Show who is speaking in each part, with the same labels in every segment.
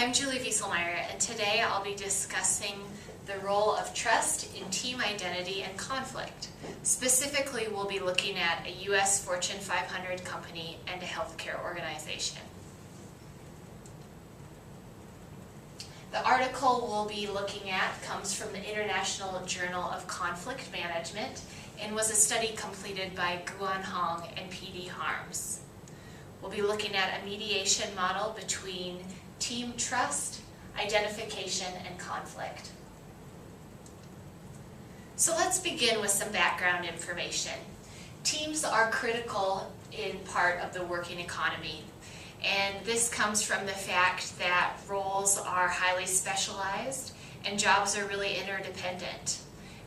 Speaker 1: I'm Julie Vieselmeyer, and today I'll be discussing the role of trust in team identity and conflict. Specifically, we'll be looking at a U.S. Fortune 500 company and a healthcare organization. The article we'll be looking at comes from the International Journal of Conflict Management and was a study completed by Guan Hong and P.D. Harms. We'll be looking at a mediation model between team trust, identification, and conflict. So let's begin with some background information. Teams are critical in part of the working economy, and this comes from the fact that roles are highly specialized and jobs are really interdependent.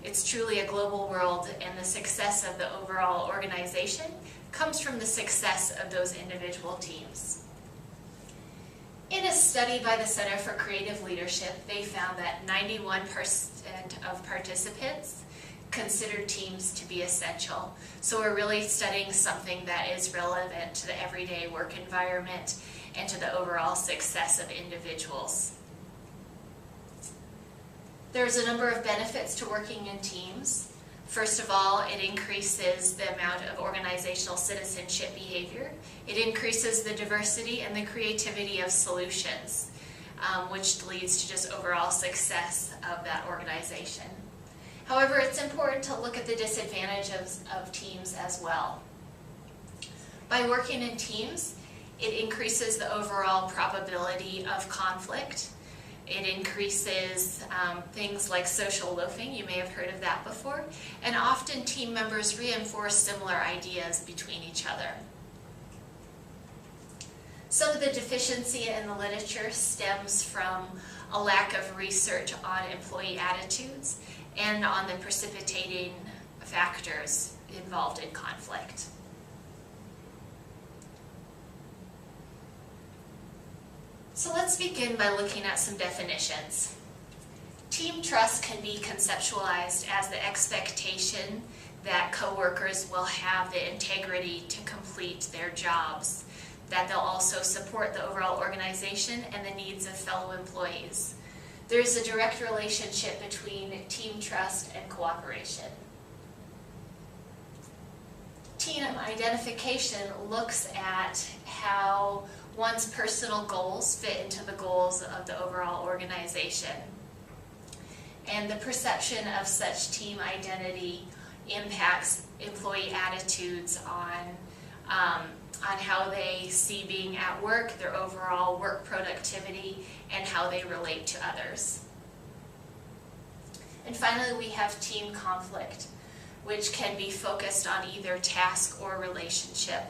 Speaker 1: It's truly a global world, and the success of the overall organization comes from the success of those individual teams. In a study by the Center for Creative Leadership, they found that 91% of participants considered teams to be essential. So we're really studying something that is relevant to the everyday work environment and to the overall success of individuals. There's a number of benefits to working in teams. First of all, it increases the amount of organizational citizenship behavior. It increases the diversity and the creativity of solutions, which leads to just overall success of that organization. However, it's important to look at the disadvantages of teams as well. By working in teams, it increases the overall probability of conflict. It increases things like social loafing, you may have heard of that before, and often team members reinforce similar ideas between each other. Some of the deficiency in the literature stems from a lack of research on employee attitudes and on the precipitating factors involved in conflict. So let's begin by looking at some definitions. Team trust can be conceptualized as the expectation that coworkers will have the integrity to complete their jobs, that they'll also support the overall organization and the needs of fellow employees. There's a direct relationship between team trust and cooperation. Team identification looks at how one's personal goals fit into the goals of the overall organization. And the perception of such team identity impacts employee attitudes on how they see being at work, their overall work productivity, and how they relate to others. And finally, we have team conflict, which can be focused on either task or relationship.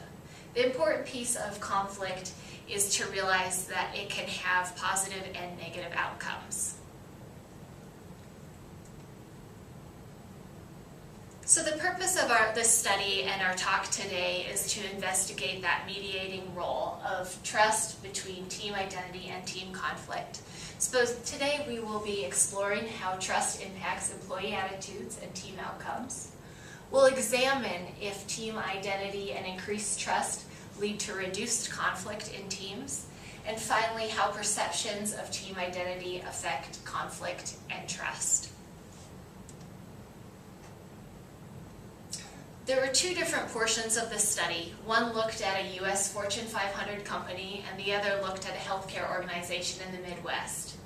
Speaker 1: The important piece of conflict is to realize that it can have positive and negative outcomes. So the purpose of this study and our talk today is to investigate that mediating role of trust between team identity and team conflict. So today we will be exploring how trust impacts employee attitudes and team outcomes. We'll examine if team identity and increased trust lead to reduced conflict in teams, and finally how perceptions of team identity affect conflict and trust. There were two different portions of the study. One looked at a U.S. Fortune 500 company, and the other looked at a healthcare organization in the Midwest.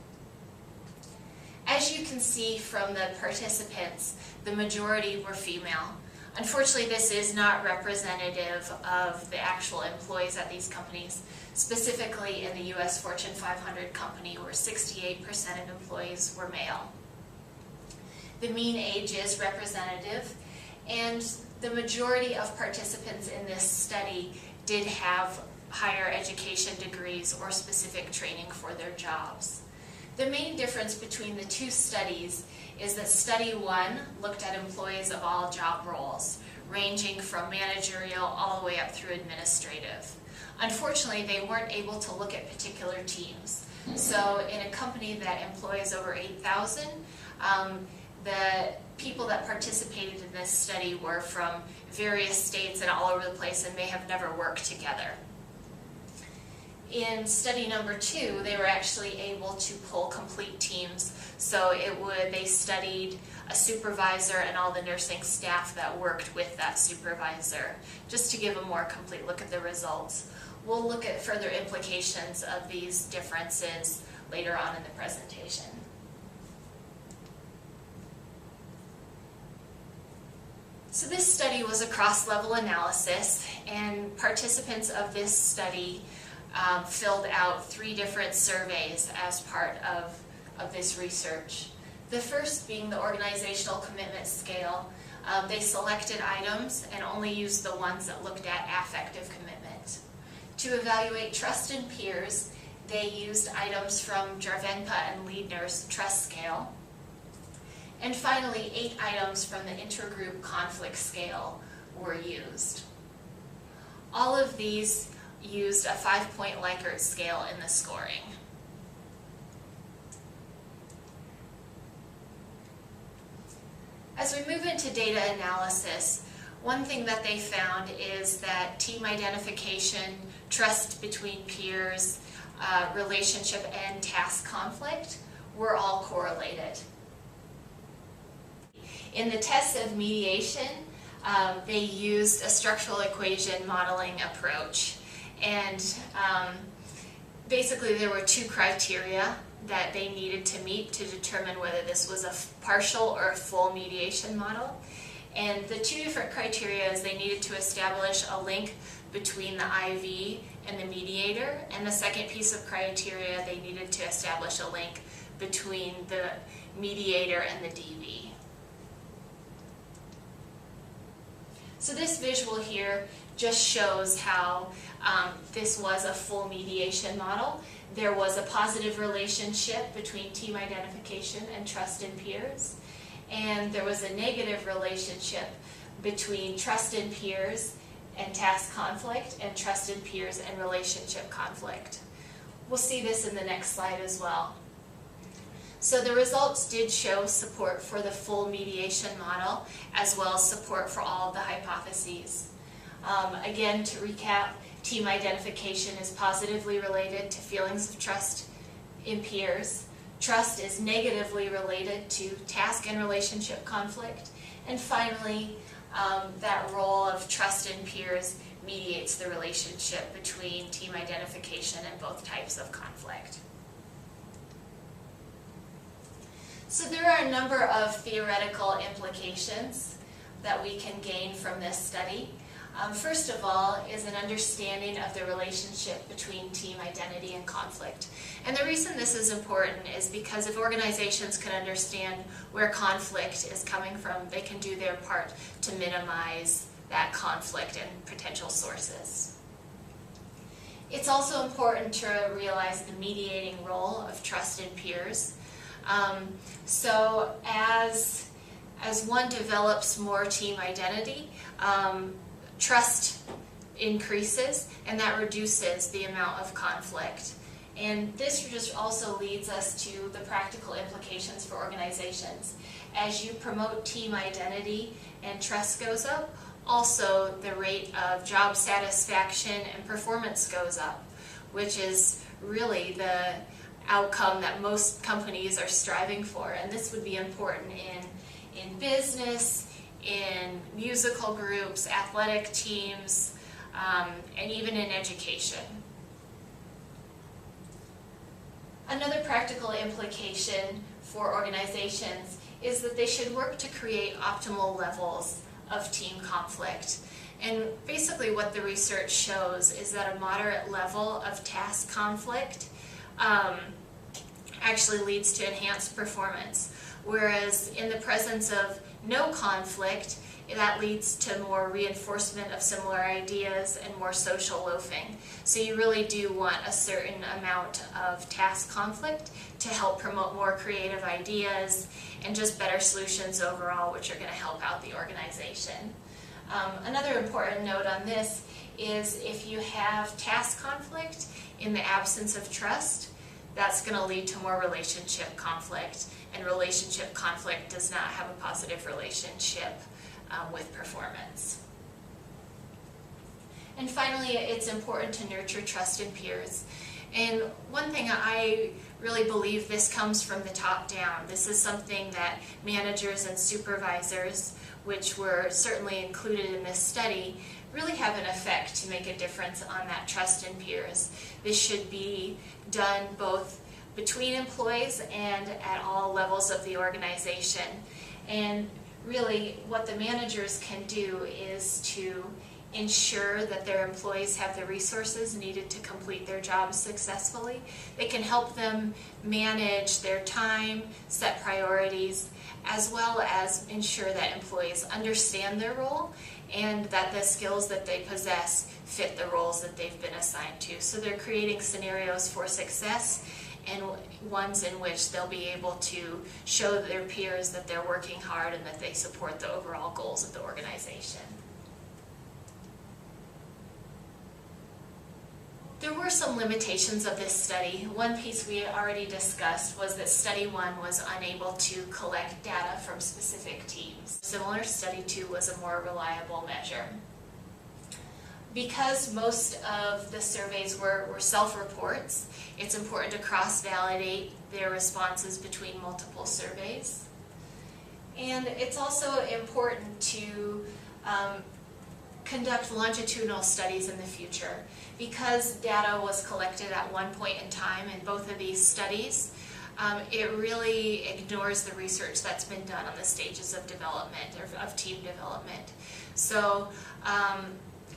Speaker 1: As you can see from the participants, the majority were female. Unfortunately, this is not representative of the actual employees at these companies. Specifically in the U.S. Fortune 500 company, where 68% of employees were male. The mean age is representative, and the majority of participants in this study did have higher education degrees or specific training for their jobs. The main difference between the two studies is that study one looked at employees of all job roles, ranging from managerial all the way up through administrative. Unfortunately, they weren't able to look at particular teams. So in a company that employs over 8,000, the people that participated in this study were from various states and all over the place and may have never worked together. In study number 2, they were actually able to pull complete teams. So they studied a supervisor and all the nursing staff that worked with that supervisor, just to give a more complete look at the results. We'll look at further implications of these differences later on in the presentation. So this study was a cross-level analysis, and participants of this study filled out 3 different surveys as part of this research. The first being the organizational commitment scale. They selected items and only used the ones that looked at affective commitment. To evaluate trust in peers, they used items from Jarvenpa and Liedner's trust scale. And finally, 8 items from the intergroup conflict scale were used. All of these used a 5-point Likert scale in the scoring. As we move into data analysis, one thing that they found is that team identification, trust between peers, relationship and task conflict were all correlated. In the test of mediation, they used a structural equation modeling approach. And basically there were 2 criteria that they needed to meet to determine whether this was a partial or a full mediation model. And the 2 different criteria is they needed to establish a link between the IV and the mediator, and the second piece of criteria, they needed to establish a link between the mediator and the DV. So this visual here just shows how this was a full mediation model. There was a positive relationship between team identification and trust in peers, and there was a negative relationship between trust in peers and task conflict, and trust in peers and relationship conflict. We'll see this in the next slide as well. So the results did show support for the full mediation model, as well as support for all of the hypotheses. Again, to recap, team identification is positively related to feelings of trust in peers. Trust is negatively related to task and relationship conflict. And finally, that role of trust in peers mediates the relationship between team identification and both types of conflict. So there are a number of theoretical implications that we can gain from this study. First of all is an understanding of the relationship between team identity and conflict. And the reason this is important is because if organizations can understand where conflict is coming from, they can do their part to minimize that conflict and potential sources. It's also important to realize the mediating role of trust in peers. So as one develops more team identity, trust increases, and that reduces the amount of conflict. And this just also leads us to the practical implications for organizations. As you promote team identity and trust goes up, also the rate of job satisfaction and performance goes up, which is really the outcome that most companies are striving for. And this would be important in business, in musical groups, athletic teams, and even in education. Another practical implication for organizations is that they should work to create optimal levels of team conflict. And basically what the research shows is that a moderate level of task conflict actually leads to enhanced performance, whereas in the presence of no conflict, that leads to more reinforcement of similar ideas and more social loafing. So you really do want a certain amount of task conflict to help promote more creative ideas and just better solutions overall, which are going to help out the organization. Another important note on this is if you have task conflict in the absence of trust, that's going to lead to more relationship conflict, and relationship conflict does not have a positive relationship with performance. And finally, it's important to nurture trust in peers. And one thing I really believe this comes from the top down. This is something that managers and supervisors, which were certainly included in this study, really have an effect to make a difference on that trust in peers. This should be done both between employees and at all levels of the organization. And really what the managers can do is to ensure that their employees have the resources needed to complete their jobs successfully. They can help them manage their time, set priorities, as well as ensure that employees understand their role and that the skills that they possess fit the roles that they've been assigned to. So they're creating scenarios for success and ones in which they'll be able to show their peers that they're working hard and that they support the overall goals of the organization. There were some limitations of this study. One piece we already discussed was that study 1 was unable to collect data from specific teams. Similar, study 2 was a more reliable measure. Because most of the surveys were self-reports, it's important to cross-validate their responses between multiple surveys. And it's also important to conduct longitudinal studies in the future. Because data was collected at one point in time in both of these studies, it really ignores the research that's been done on the stages of development, or of team development. So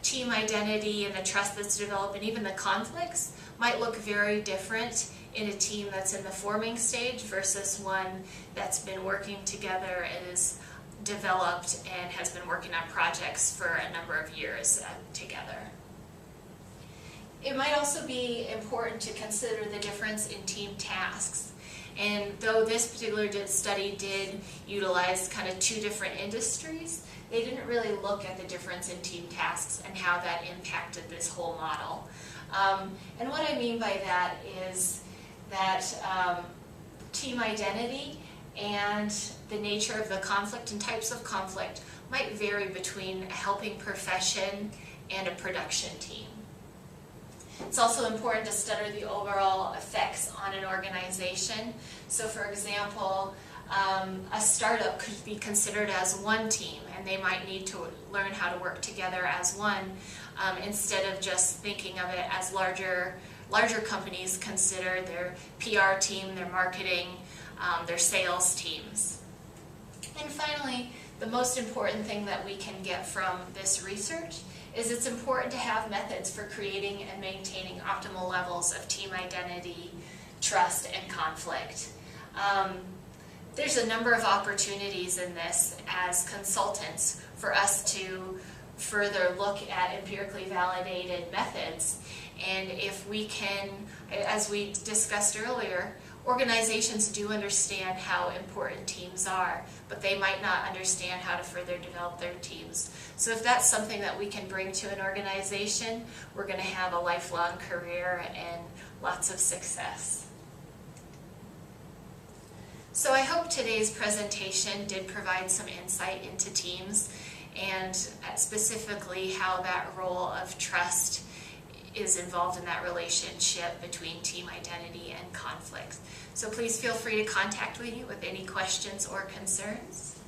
Speaker 1: team identity and the trust that's developed and even the conflicts might look very different in a team that's in the forming stage versus one that's been working together and is developed and has been working on projects for a number of years together. It might also be important to consider the difference in team tasks. And though this particular study did utilize kind of 2 different industries, they didn't really look at the difference in team tasks and how that impacted this whole model. And what I mean by that is that team identity and the nature of the conflict and types of conflict might vary between a helping profession and a production team. It's also important to study the overall effects on an organization. So for example, a startup could be considered as one team, and they might need to learn how to work together as one, instead of just thinking of it as larger companies consider their PR team, their marketing, their sales teams. And finally, the most important thing that we can get from this research is it's important to have methods for creating and maintaining optimal levels of team identity, trust, and conflict. There's a number of opportunities in this as consultants for us to further look at empirically validated methods. And if we can, as we discussed earlier, organizations do understand how important teams are, but they might not understand how to further develop their teams. So if that's something that we can bring to an organization, we're going to have a lifelong career and lots of success. So I hope today's presentation did provide some insight into teams and specifically how that role of trust is involved in that relationship between team identity and conflict. So please feel free to contact me with any questions or concerns.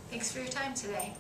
Speaker 1: Thanks for your time today.